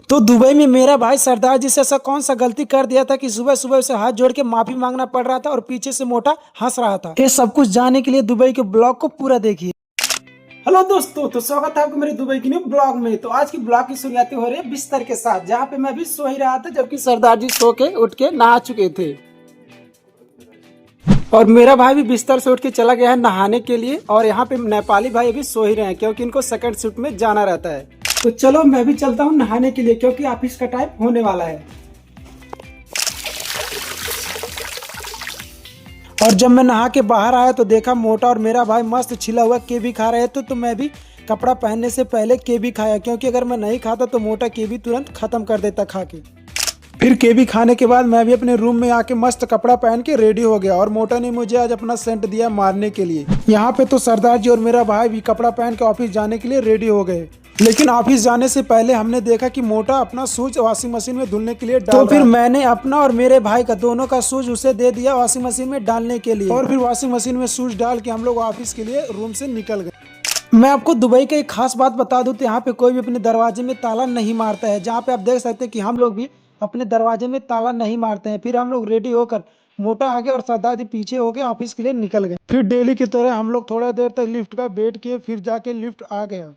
तो दुबई में मेरा भाई सरदार जी से ऐसा कौन सा गलती कर दिया था कि सुबह सुबह उसे हाथ जोड़ के माफी मांगना पड़ रहा था और पीछे से मोटा हंस रहा था। ये सब कुछ जानने के लिए दुबई के ब्लॉग को पूरा देखिए। हेलो दोस्तों, तो स्वागत है आपको मेरे दुबई की न्यू ब्लॉग में। तो आज की ब्लॉग की शुरुआत हो रही है बिस्तर के साथ, जहाँ पे मैं भी सो ही रहा था जबकि सरदार जी सो के उठ के नहा चुके थे और मेरा भाई भी बिस्तर से उठ के चला गया है नहाने के लिए। और यहाँ पे नेपाली भाई अभी सो ही रहे हैं क्योंकि इनको सेकंड शिफ्ट में जाना रहता है। तो चलो मैं भी चलता हूँ नहाने के लिए क्योंकि ऑफिस का टाइम होने वाला है। और जब मैं नहा के बाहर आया तो देखा मोटा और मेरा भाई मस्त छिला हुआ केबी खा रहे थे। तो मैं भी कपड़ा पहनने से पहले केबी खाया क्योंकि अगर मैं नहीं खाता तो मोटा केबी तुरंत खत्म कर देता खा के। फिर केबी खाने के बाद मैं भी अपने रूम में आके मस्त कपड़ा पहन के रेडी हो गया और मोटा ने मुझे आज अपना सेंट दिया मारने के लिए। यहाँ पे तो सरदार जी और मेरा भाई भी कपड़ा पहन के ऑफिस जाने के लिए रेडी हो गए। लेकिन ऑफिस जाने से पहले हमने देखा कि मोटा अपना शूज वॉशिंग मशीन में धुलने के लिए डाल। तो फिर मैंने अपना और मेरे भाई का दोनों का शूज उसे दे दिया वॉशिंग मशीन में डालने के लिए। और फिर वॉशिंग मशीन में शूज डाल के हम लोग ऑफिस के लिए रूम से निकल गए। मैं आपको दुबई का एक खास बात बता दूं तो यहाँ पे कोई भी अपने दरवाजे में ताला नहीं मारता है। जहाँ पे आप देख सकते हैं कि हम लोग भी अपने दरवाजे में ताला नहीं मारते हैं। फिर हम लोग रेडी होकर मोटा आगे और सरदार जी पीछे होके ऑफिस के लिए निकल गए। फिर डेली की तरह हम लोग थोड़ा देर तक लिफ्ट का वेट किए, फिर जाके लिफ्ट आ गया।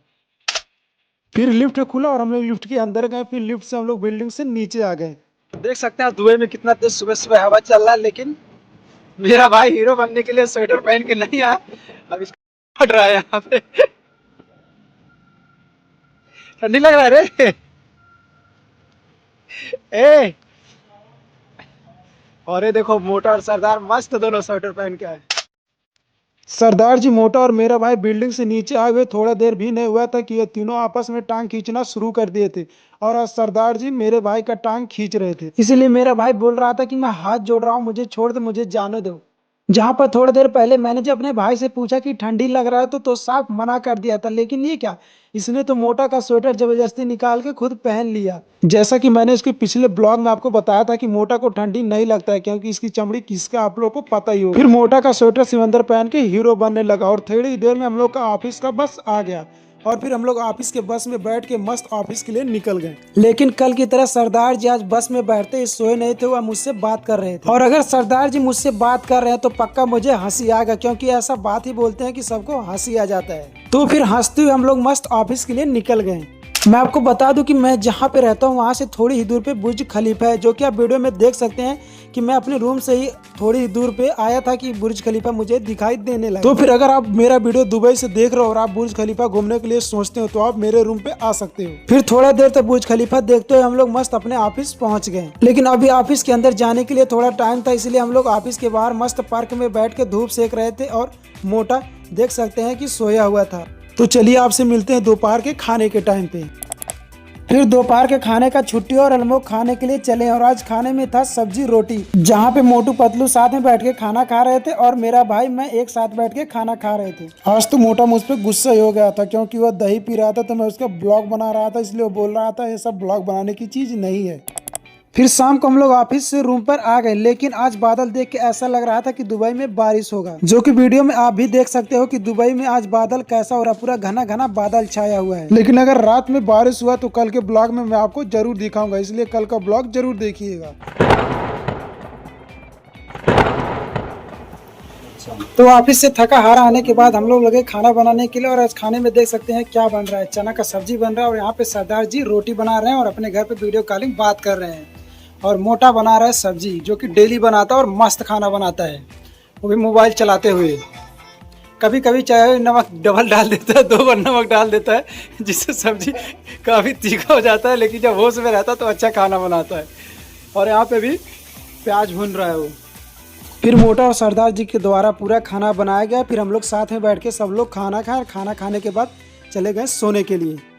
फिर लिफ्ट खुला और हम लोग लिफ्ट के अंदर गए। फिर लिफ्ट से हम लोग बिल्डिंग से नीचे आ गए। देख सकते हैं दुबई में कितना तेज सुबह सुबह हवा चल रहा है। लेकिन मेरा भाई हीरो बनने के लिए स्वेटर पहन के नहीं आया, अब इसको फट रहा है यहाँ पे। ठंडी लग रहा है रे। ए और ये देखो मोटा और सरदार मस्त दोनों स्वेटर पहन के आए। सरदार जी, मोटा और मेरा भाई बिल्डिंग से नीचे आए हुए थोड़ा देर भी नहीं हुआ था कि ये तीनों आपस में टांग खींचना शुरू कर दिए थे। और आज सरदार जी मेरे भाई का टांग खींच रहे थे, इसीलिए मेरा भाई बोल रहा था कि मैं हाथ जोड़ रहा हूँ, मुझे छोड़ दो, मुझे जाने दो। जहाँ पर थोड़ी देर पहले मैंने जब अपने भाई से पूछा कि ठंडी लग रहा है तो साफ मना कर दिया था। लेकिन ये क्या, इसने तो मोटा का स्वेटर जबरदस्ती निकाल के खुद पहन लिया। जैसा कि मैंने इसके पिछले ब्लॉग में आपको बताया था कि मोटा को ठंडी नहीं लगता है क्योंकि इसकी चमड़ी किसका आप लोगों को पता ही हो। फिर मोटा का स्वेटर सिमंदर पहन के हीरो बनने लगा और थोड़ी देर में हम लोग का ऑफिस का बस आ गया। और फिर हम लोग ऑफिस के बस में बैठ के मस्त ऑफिस के लिए निकल गए। लेकिन कल की तरह सरदार जी आज बस में बैठते सोए नहीं थे, वह मुझसे बात कर रहे थे। और अगर सरदार जी मुझसे बात कर रहे हैं तो पक्का मुझे हंसी आएगा क्योंकि ऐसा बात ही बोलते हैं कि सबको हंसी आ जाता है। तो फिर हंसते हुए हम लोग मस्त ऑफिस के लिए निकल गए। मैं आपको बता दूं कि मैं जहाँ पे रहता हूँ वहाँ से थोड़ी ही दूर पे बुर्ज खलीफा है, जो कि आप वीडियो में देख सकते हैं कि मैं अपने रूम से ही थोड़ी ही दूर पे आया था कि बुर्ज खलीफा मुझे दिखाई देने लगा। तो फिर अगर आप मेरा वीडियो दुबई से देख रहे हो और आप बुर्ज खलीफा घूमने के लिए सोचते हो तो आप मेरे रूम पे आ सकते हो। फिर थोड़ा देर तक बुर्ज खलीफा देखते हुए हम लोग मस्त अपने ऑफिस पहुंच गए। लेकिन अभी ऑफिस के अंदर जाने के लिए थोड़ा टाइम था, इसलिए हम लोग ऑफिस के बाहर मस्त पार्क में बैठ के धूप सेक रहे थे और मोटा देख सकते हैं कि सोया हुआ था। तो चलिए आपसे मिलते हैं दोपहर के खाने के टाइम पे। फिर दोपहर के खाने का छुट्टी और अलमोग खाने के लिए चले और आज खाने में था सब्जी रोटी, जहाँ पे मोटू पतलू साथ में बैठ के खाना खा रहे थे और मेरा भाई मैं एक साथ बैठ के खाना खा रहे थे। आज तो मोटा मुझ पे गुस्सा हो गया था क्योंकि वह दही पी रहा था तो मैं उसका ब्लॉग बना रहा था, इसलिए वो बोल रहा था ये सब ब्लॉग बनाने की चीज नहीं है। फिर शाम को हम लोग ऑफिस से रूम पर आ गए। लेकिन आज बादल देख के ऐसा लग रहा था कि दुबई में बारिश होगा, जो कि वीडियो में आप भी देख सकते हो कि दुबई में आज बादल कैसा हो रहा, पूरा घना घना बादल छाया हुआ है। लेकिन अगर रात में बारिश हुआ तो कल के ब्लॉग में मैं आपको जरूर दिखाऊंगा, इसलिए कल का ब्लॉग जरूर देखिएगा। तो ऑफिस से थका हारा आने के बाद हम लोग लगे खाना बनाने के लिए और आज खाने में देख सकते हैं क्या बन रहा है। चना का सब्जी बन रहा है और यहाँ पे सरदार जी रोटी बना रहे हैं और अपने घर पे वीडियो कॉलिंग बात कर रहे हैं। और मोटा बना रहा है सब्जी, जो कि डेली बनाता है और मस्त खाना बनाता है, वो भी मोबाइल चलाते हुए। कभी कभी चाहे नमक डबल डाल देता है, 2 बार नमक डाल देता है, जिससे सब्जी काफ़ी तीखा हो जाता है। लेकिन जब होश में रहता है तो अच्छा खाना बनाता है। और यहाँ पे भी प्याज भून रहा है वो। फिर मोटा और सरदार जी के द्वारा पूरा खाना बनाया गया। फिर हम लोग साथ में बैठ के सब लोग खाना खाए। खाना खाने के बाद चले गए सोने के लिए।